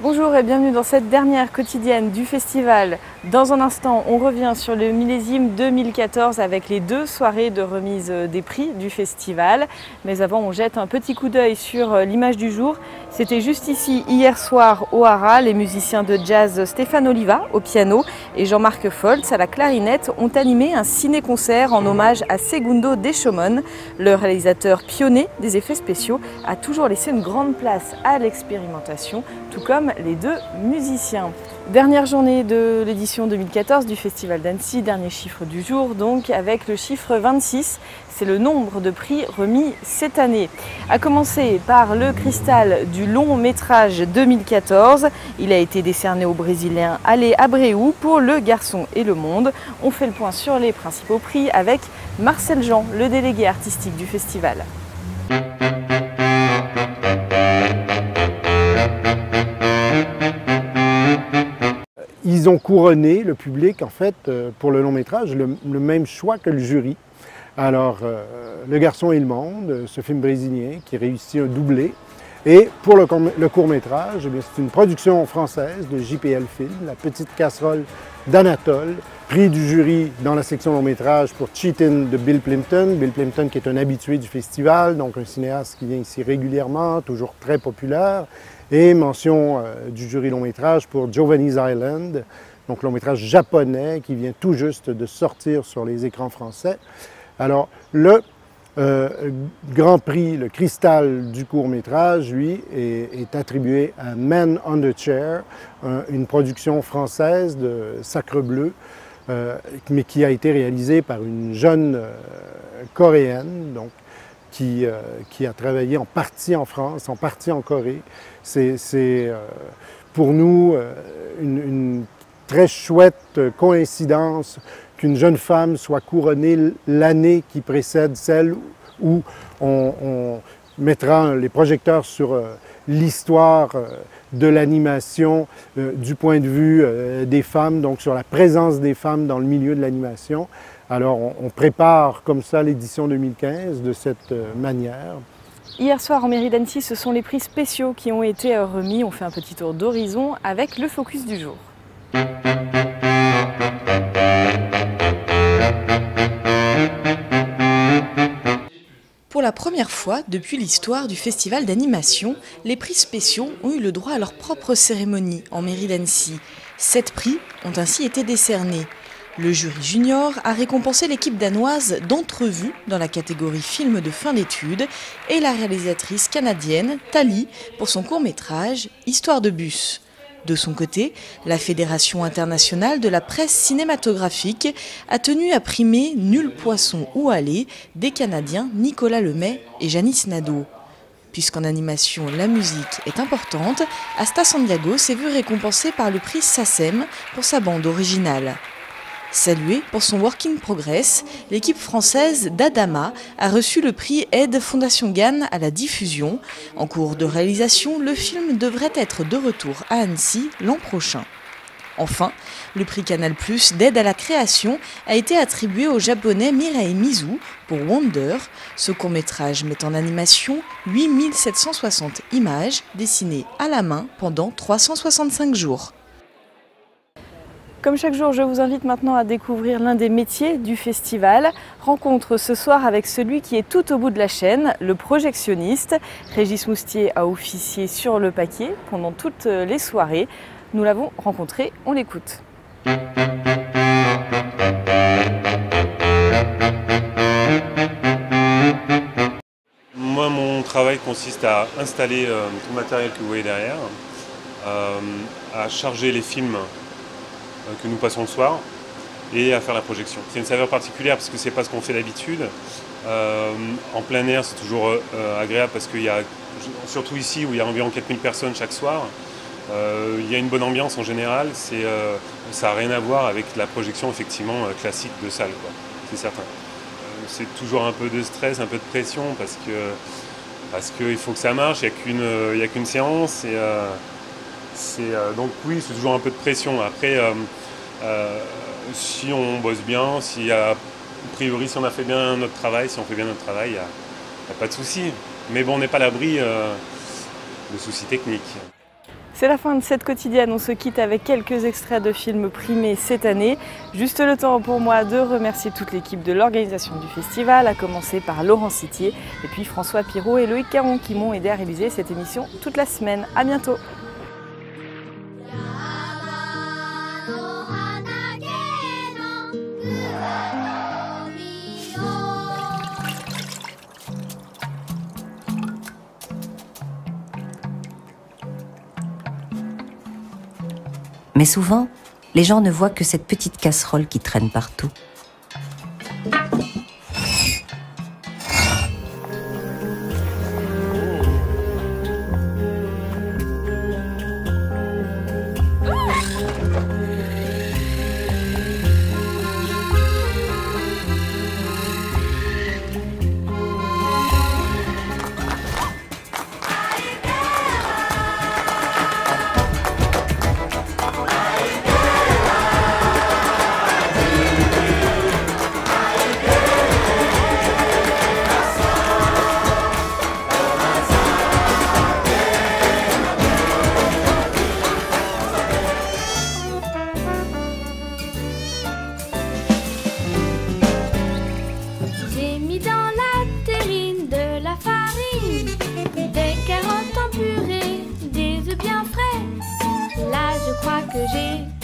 Bonjour et bienvenue dans cette dernière quotidienne du festival. Dans un instant, on revient sur le millésime 2014 avec les 2 soirées de remise des prix du festival. Mais avant, on jette un petit coup d'œil sur l'image du jour. C'était juste ici, hier soir, au Hara, les musiciens de jazz Stéphane Oliva au piano et Jean-Marc Foltz à la clarinette ont animé un ciné-concert en hommage à Segundo Deschomón. Le réalisateur pionnier des effets spéciaux a toujours laissé une grande place à l'expérimentation, tout comme les 2 musiciens. Dernière journée de l'édition 2014 du Festival d'Annecy, dernier chiffre du jour donc avec le chiffre 26, c'est le nombre de prix remis cette année. A commencer par le cristal du long métrage 2014, il a été décerné au Brésilien Ale Abreu pour Le Garçon et le Monde. On fait le point sur les principaux prix avec Marcel Jean, le délégué artistique du festival. Ils ont couronné le public, en fait, pour le long métrage, le même choix que le jury. Alors, Le Garçon et le Monde, ce film brésilien qui réussit un doublé. Et pour le court métrage, c'est une production française de JPL Film, La Petite Casserole d'Anatole, prix du jury dans la section long métrage pour Cheatin' de Bill Plympton. Bill Plympton qui est un habitué du festival, donc un cinéaste qui vient ici régulièrement, toujours très populaire. Et mention du jury long métrage pour Giovanni's Island, donc long métrage japonais qui vient tout juste de sortir sur les écrans français. Alors le grand prix, le cristal du court métrage, lui, est attribué à Man on the Chair, une production française de Sacrebleu, mais qui a été réalisée par une jeune coréenne, donc, qui a travaillé en partie en France, en partie en Corée. C'est pour nous une très chouette coïncidence qu'une jeune femme soit couronnée l'année qui précède celle où on mettra les projecteurs sur l'histoire de l'animation du point de vue des femmes, donc sur la présence des femmes dans le milieu de l'animation. Alors on prépare comme ça l'édition 2015 de cette manière. Hier soir en mairie d'Annecy, ce sont les prix spéciaux qui ont été remis. On fait un petit tour d'horizon avec le focus du jour. Pour la première fois depuis l'histoire du festival d'animation, les prix spéciaux ont eu le droit à leur propre cérémonie en mairie d'Annecy. 7 prix ont ainsi été décernés. Le jury junior a récompensé l'équipe danoise d'Entrevue dans la catégorie film de fin d'études et la réalisatrice canadienne Tali pour son court-métrage Histoire de bus. De son côté, la Fédération internationale de la presse cinématographique a tenu à primer Nul poisson ou aller des Canadiens Nicolas Lemay et Janice Nadeau. Puisqu'en animation, la musique est importante, Asta Santiago s'est vu récompensé par le prix SACEM pour sa bande originale. Saluée pour son work in progress, l'équipe française d'Adama a reçu le prix Aide Fondation Gann à la diffusion. En cours de réalisation, le film devrait être de retour à Annecy l'an prochain. Enfin, le prix Canal+ d'aide à la création a été attribué au japonais Mirai Mizu pour Wonder. Ce court-métrage met en animation 8760 images dessinées à la main pendant 365 jours. Comme chaque jour, je vous invite maintenant à découvrir l'un des métiers du festival. Rencontre ce soir avec celui qui est tout au bout de la chaîne, le projectionniste. Régis Moustier a officié sur le paquet pendant toutes les soirées. Nous l'avons rencontré, on l'écoute. Moi, mon travail consiste à installer tout le matériel que vous voyez derrière, à charger les films que nous passons le soir et à faire la projection. C'est une saveur particulière parce que c'est pas ce qu'on fait d'habitude. En plein air, c'est toujours agréable parce qu'il y a, surtout ici où il y a environ 4000 personnes chaque soir, il y a une bonne ambiance en général. Ça n'a rien à voir avec la projection effectivement classique de salle, c'est certain. C'est toujours un peu de stress, un peu de pression parce qu'il faut que ça marche, il n'y a qu'une séance. Donc oui, c'est toujours un peu de pression. Après, si on bosse bien, a priori si on a fait bien notre travail, si on fait bien notre travail, il n'y a pas de souci. Mais bon, on n'est pas à l'abri de soucis techniques. C'est la fin de cette quotidienne, on se quitte avec quelques extraits de films primés cette année. Juste le temps pour moi de remercier toute l'équipe de l'organisation du festival, à commencer par Laurent Sitier et puis François Pirot et Loïc Caron qui m'ont aidé à réaliser cette émission toute la semaine. À bientôt. Mais souvent, les gens ne voient que cette petite casserole qui traîne partout. Je crois que j'ai